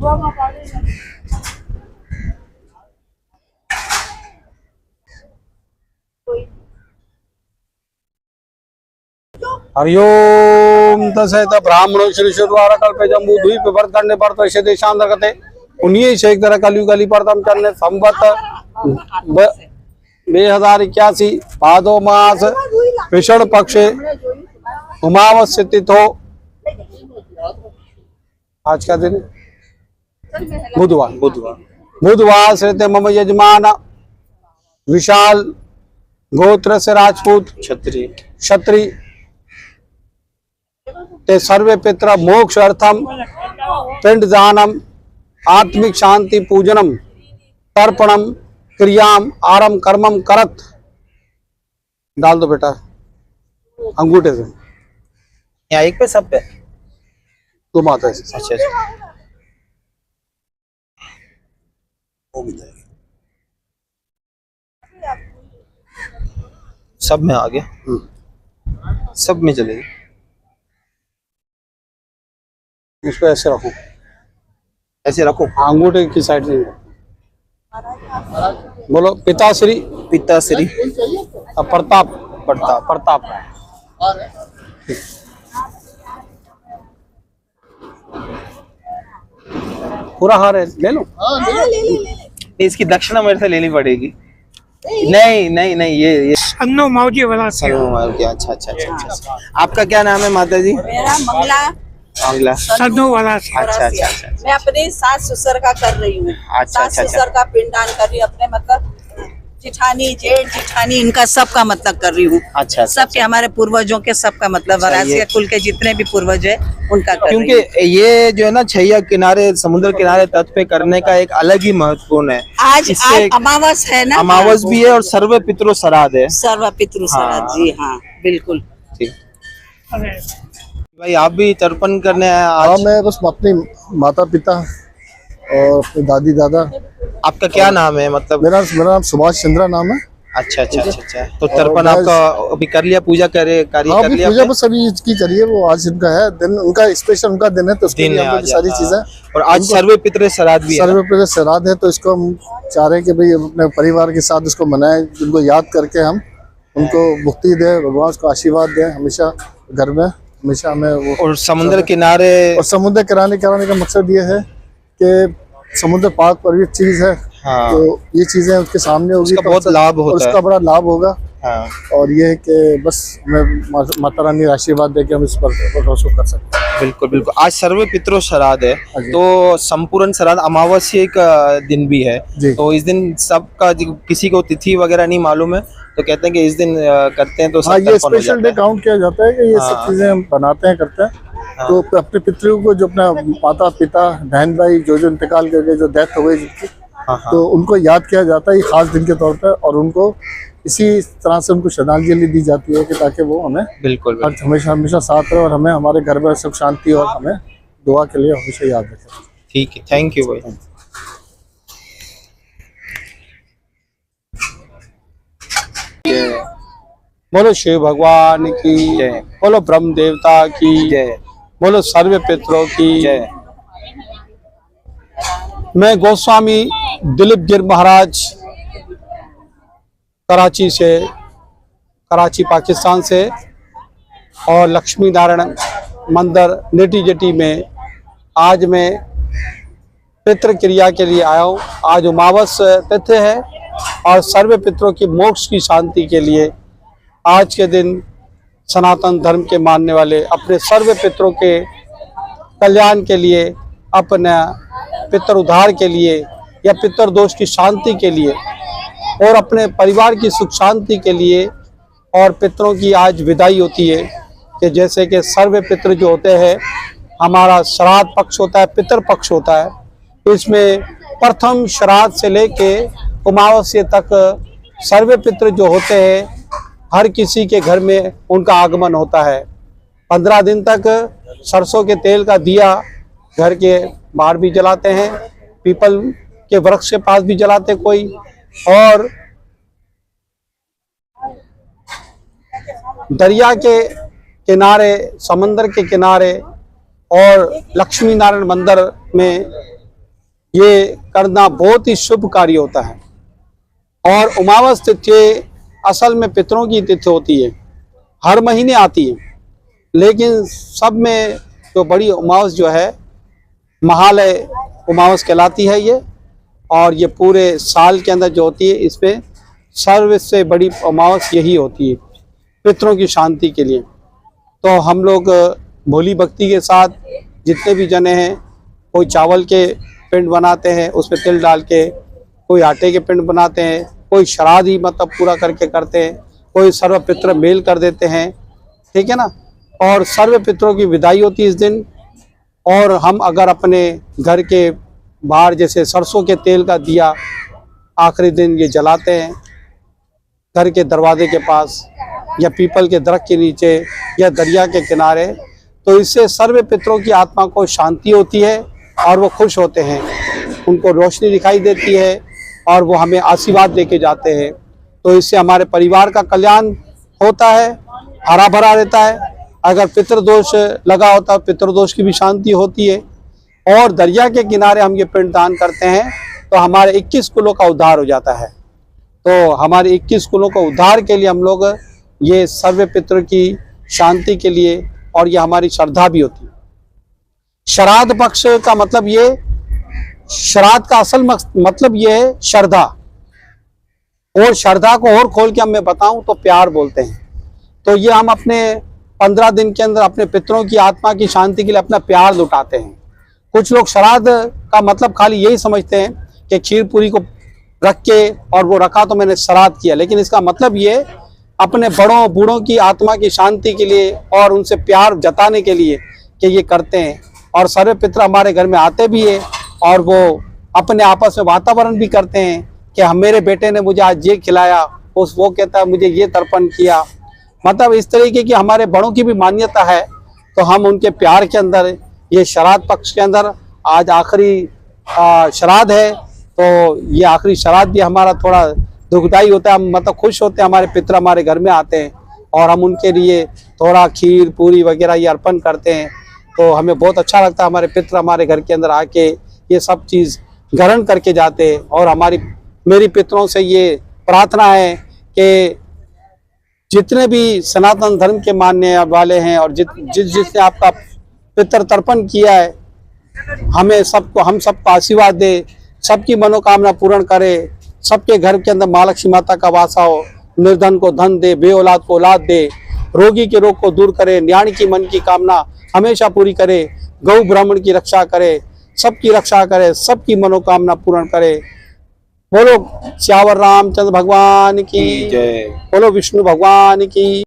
हरिओम तसेत ब्राह्मणो श्रीश्वर कल्पे जम्बू द्वीप वर्तंडे पर्तवशे देशांतर्गते उन्हीं शेख तरह कलयुगली प्रथम चरण संवत 2081 भादो मास कृष्ण पक्षे उमावस्य तिथो आज का दिन बुधवार से मम यजमान विशाल गोत्र से राजपूत क्षत्रिय ते सर्वे पितर मोक्ष अर्थम पिंड दानम आत्मिक शांति पूजनम तर्पणम क्रियाम आरम कर्मम करत। डाल दो बेटा अंगूठे से, यहाँ एक पे सब पे तुम आता है। अच्छा सब में आ गया, सब में चलेगी। इसको ऐसे रखो, ऐसे रखो, अंगूठे की साइड से बोलो। पिताश्री प्रताप प्रताप पूरा हार है, ले लो। इसकी दक्षिणा मेरे से लेनी पड़ेगी। नहीं ये सन्नो मौजी वाला से। अच्छा। आपका क्या नाम है माता जी? मेरा मंगला सन्नो वाला से। अच्छा। मैं अपने सास ससुर का कर रही हूँ। सास ससुर का पिंडदान कर रही हूँ, अपने मतलब जिठानी जेठ जिठानी इनका सबका मतलब कर रही हूँ। अच्छा। सबके हमारे पूर्वजों के सबका मतलब वरासिया कुल के जितने भी पूर्वज है उनका कर रही हूँ। क्योंकि ये जो है ना छैया किनारे समुद्र किनारे तट पे करने का एक अलग ही महत्वपूर्ण है। आज अमावस है ना, अमावस भी है और सर्व पितृ श्राद्ध है। सर्व पितृ श्राद्ध, जी हाँ बिल्कुल। भाई आप भी तर्पण करने आए? हाँ, मैं बस अपनी माता पिता और अपने दादी दादा। आपका क्या नाम है? मतलब मेरा नाम सुभाष चंद्रा नाम है। अच्छा। तो तर्पण आपका अभी कर लिया, पूजा कर लिया? पूजा बस अभी की करिए, वो आज इनका है दिन, उनका स्पेशल उनका दिन है, तो उसके लिए हम सारी चीजें। और आज सर्व पितृ श्राद्ध भी है। सर्व पितृ श्राद्ध है, तो इसको हम चाह रहे हैं कि भाई अपने परिवार के साथ उसको मनाएं, उनको याद करके हम उनको मुक्ति दे, भगवान उसको आशीर्वाद दें हमेशा घर में, हमेशा हमें वो। और समुद्र किनारे कराने का मकसद ये है कि समुद्र पाक पवित्र चीज है। हाँ। तो ये चीजें उसके सामने होगी तो बहुत लाभ होता है, उसका बड़ा लाभ होगा। हाँ। और ये है कि बस हमें माता रानी आशीर्वाद दे के हम इस पर उसको कर सकते हैं। बिल्कुल। आज सर्व पितृ श्राद्ध है, तो संपूर्ण श्राद्ध अमावस्या का दिन भी है, तो इस दिन सबका किसी को तिथि वगैरह नहीं मालूम है, तो कहते हैं कि इस दिन करते हैं तो हाँ, ये स्पेशल डे काउंट किया जाता है कि ये सब चीजें हम बनाते हैं, करते हैं। तो अपने पितरों को, जो अपना माता पिता बहन भाई जो इंतकाल करके जो डेथ हो गई जिनकी, तो उनको याद किया जाता है खास दिन के तौर पर, और उनको इसी तरह से उनको श्रद्धांजलि दी जाती है कि ताकि वो हमें बिल्कुल हमेशा साथ रहे और हमें हमारे घर में सुख शांति और हमें दुआ के लिए हमेशा याद रखें। ठीक है, थैंक यू भाई। बोलो शिव भगवान की जय, बोलो ब्रह्म देवता की जय, बोलो सर्व पितरों की जय। मैं गोस्वामी दिलीप गिर महाराज कराची पाकिस्तान से और लक्ष्मी नारायण मंदिर नेटी जेटी में आज मैं पितृ क्रिया के लिए आया हूँ। आज उमावस तिथि है और सर्व पितरों की मोक्ष की शांति के लिए आज के दिन सनातन धर्म के मानने वाले अपने सर्व पितरों के कल्याण के लिए, अपने पितर उद्धार के लिए या पितर दोष की शांति के लिए और अपने परिवार की सुख शांति के लिए, और पितरों की आज विदाई होती है कि जैसे कि सर्व पितर जो होते हैं, हमारा श्राद्ध पक्ष होता है, पितर पक्ष होता है। इसमें प्रथम श्राद्ध से लेके उमावस्या तक सर्व पितर जो होते हैं, हर किसी के घर में उनका आगमन होता है। 15 दिन तक सरसों के तेल का दिया घर के बाहर भी जलाते हैं, पीपल के वृक्ष के पास भी जलाते कोई, और दरिया के किनारे, समंदर के किनारे और लक्ष्मी नारायण मंदिर में ये करना बहुत ही शुभ कार्य होता है। और उमावस तिथि असल में पितरों की तिथि होती है, हर महीने आती है, लेकिन सब में जो बड़ी उमावस जो है महालय उमावस कहलाती है ये। और ये पूरे साल के अंदर जो होती है, इसमें सर्व से बड़ी उमावस यही होती है पितरों की शांति के लिए। तो हम लोग भोली भक्ति के साथ जितने भी जने हैं, कोई चावल के पिंड बनाते हैं उसमें तिल डाल के, कोई आटे के पिंड बनाते हैं, कोई श्राद्ध ही मतलब पूरा करके करते हैं, कोई सर्व पितृ मेल कर देते हैं, ठीक है ना। और सर्व पितरों की विदाई होती है इस दिन। और हम अगर अपने घर के बाहर जैसे सरसों के तेल का दिया आखिरी दिन ये जलाते हैं घर के दरवाजे के पास या पीपल के दरख्त के नीचे या दरिया के किनारे, तो इससे सर्व पितरों की आत्मा को शांति होती है और वो खुश होते हैं, उनको रोशनी दिखाई देती है और वो हमें आशीर्वाद देके जाते हैं। तो इससे हमारे परिवार का कल्याण होता है, हरा भरा रहता है। अगर पितृदोष लगा होता है, पितृदोष की भी शांति होती है। और दरिया के किनारे हम ये पिंड दान करते हैं तो हमारे 21 कुलों का उद्धार हो जाता है। तो हमारे 21 कुलों का उद्धार के लिए हम लोग ये सर्व पितृ की शांति के लिए, और ये हमारी श्रद्धा भी होती है। श्राद्ध पक्ष का मतलब ये, श्राद्ध का असल मतलब ये है श्रद्धा। और श्रद्धा को और खोल के हम मैं बताऊं तो प्यार बोलते हैं। तो ये हम अपने 15 दिन के अंदर अपने पितरों की आत्मा की शांति के लिए अपना प्यार लुटाते हैं। कुछ लोग श्राद्ध का मतलब खाली यही समझते हैं कि खीर पूरी को रख के और वो रखा तो मैंने श्राद्ध किया, लेकिन इसका मतलब ये अपने बड़ों बूढ़ों की आत्मा की शांति के लिए और उनसे प्यार जताने के लिए कि ये करते हैं। और सर्व पितर हमारे घर में आते भी है और वो अपने आपस में वातावरण भी करते हैं कि हम, मेरे बेटे ने मुझे आज ये खिलाया, वो कहता है मुझे ये तर्पण किया। मतलब इस तरीके की हमारे बड़ों की भी मान्यता है। तो हम उनके प्यार के अंदर ये श्राद्ध पक्ष के अंदर आज आखिरी श्राद्ध है, तो ये आखिरी श्राद्ध भी हमारा थोड़ा दुखदाई होता है। हम मतलब खुश होते हैं, हमारे पितर हमारे घर में आते हैं और हम उनके लिए थोड़ा खीर पूरी वगैरह ये अर्पण करते हैं। तो हमें बहुत अच्छा लगता है, हमारे पितर हमारे घर के अंदर आके ये सब चीज़ ग्रहण करके जाते हैं। और मेरी पितरों से ये प्रार्थना है कि जितने भी सनातन धर्म के मानने वाले हैं और जिसने आपका पितृ तर्पण किया है, हम सबको आशीर्वाद दे, सबकी मनोकामना पूर्ण करे, सबके घर के अंदर माँ लक्ष्मी माता का वासा हो, निर्धन को धन दे, बे औलाद को औलाद दे, रोगी के रोग को दूर करे, न्याणी की मन की कामना हमेशा पूरी करे, गौ ब्राह्मण की रक्षा करे, सबकी रक्षा करे, सबकी मनोकामना पूर्ण करे। बोलो श्यावर रामचंद्र भगवान की जय, बोलो विष्णु भगवान की।